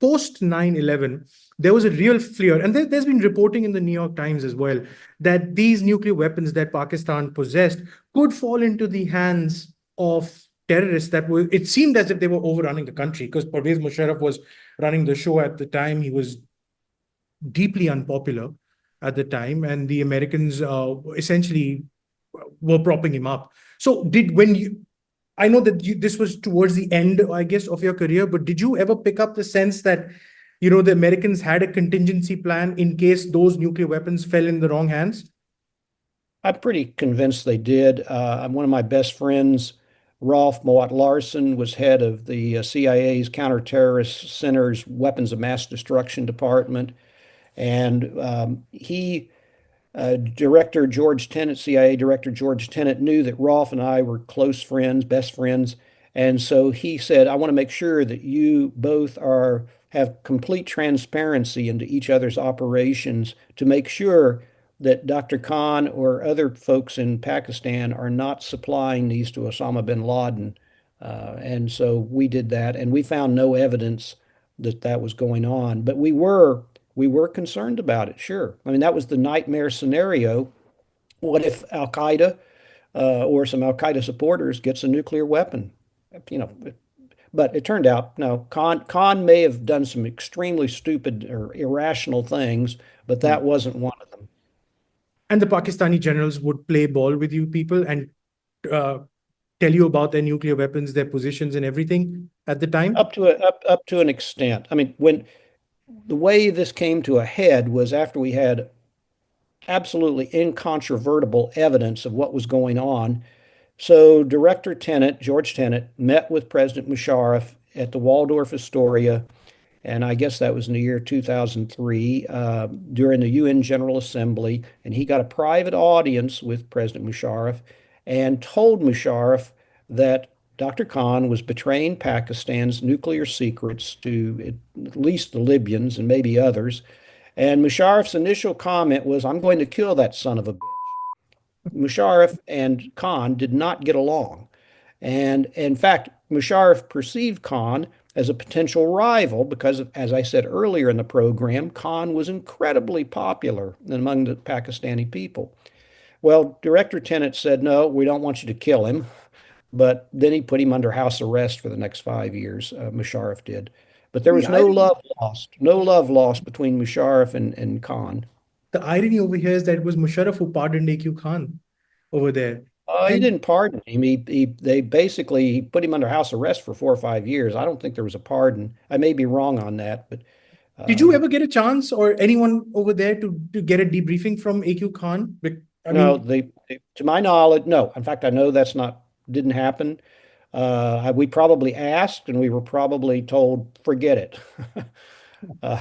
post 9/11, there was a real fear, and there's been reporting in the New York Times as well, that these nuclear weapons that Pakistan possessed could fall into the hands of terrorists that were, it seemed as if they were overrunning the country, because Pervez Musharraf was running the show at the time. He was deeply unpopular at the time, and the Americans essentially were propping him up. So I know that this was towards the end, I guess, of your career, but did you ever pick up the sense that, the Americans had a contingency plan in case those nuclear weapons fell in the wrong hands? I'm pretty convinced they did. One of my best friends, Rolf Moat Larson, was head of the CIA's Counterterrorist Center's Weapons of Mass Destruction Department. And Director George Tenet, CIA Director George Tenet, knew that Rolf and I were close friends, best friends. And so he said, I want to make sure that you both have complete transparency into each other's operations to make sure that Dr. Khan or other folks in Pakistan are not supplying these to Osama bin Laden. And so we did that, and we found no evidence that that was going on. But we were concerned about it, sure. I mean, that was the nightmare scenario. What if Al Qaeda or some Al Qaeda supporters gets a nuclear weapon? You know, but it turned out no. Khan may have done some extremely stupid or irrational things, but Hmm. that wasn't one of them. And the Pakistani generals would play ball with you people and uh, tell you about their nuclear weapons, their positions, and everything at the time? Up to an extent. I mean, when the way this came to a head was after we had absolutely incontrovertible evidence of what was going on. So Director Tenet, George Tenet, met with President Musharraf at the Waldorf Astoria, and I guess that was in the year 2003 during the UN General Assembly, and he got a private audience with President Musharraf and told Musharraf that Dr. Khan was betraying Pakistan's nuclear secrets to at least the Libyans and maybe others. And Musharraf's initial comment was, I'm going to kill that son of a bitch. Musharraf and Khan did not get along. And in fact, Musharraf perceived Khan as a potential rival because, as I said earlier in the program, Khan was incredibly popular among the Pakistani people. Well, Director Tenet said, no, we don't want you to kill him. But then he put him under house arrest for the next 5 years, Musharraf did. But there The was no irony, love lost, no love lost between Musharraf and Khan. the irony over here is that it was Musharraf who pardoned AQ Khan over there. He And didn't pardon him. They basically put him under house arrest for 4 or 5 years. I don't think there was a pardon. I may be wrong on that, but did you um, ever get a chance or anyone over there to get a debriefing from AQ Khan? I no, mean, to my knowledge, no. In fact, I know that's not didn't happen. We probably asked, and we were probably told, forget it. Uh,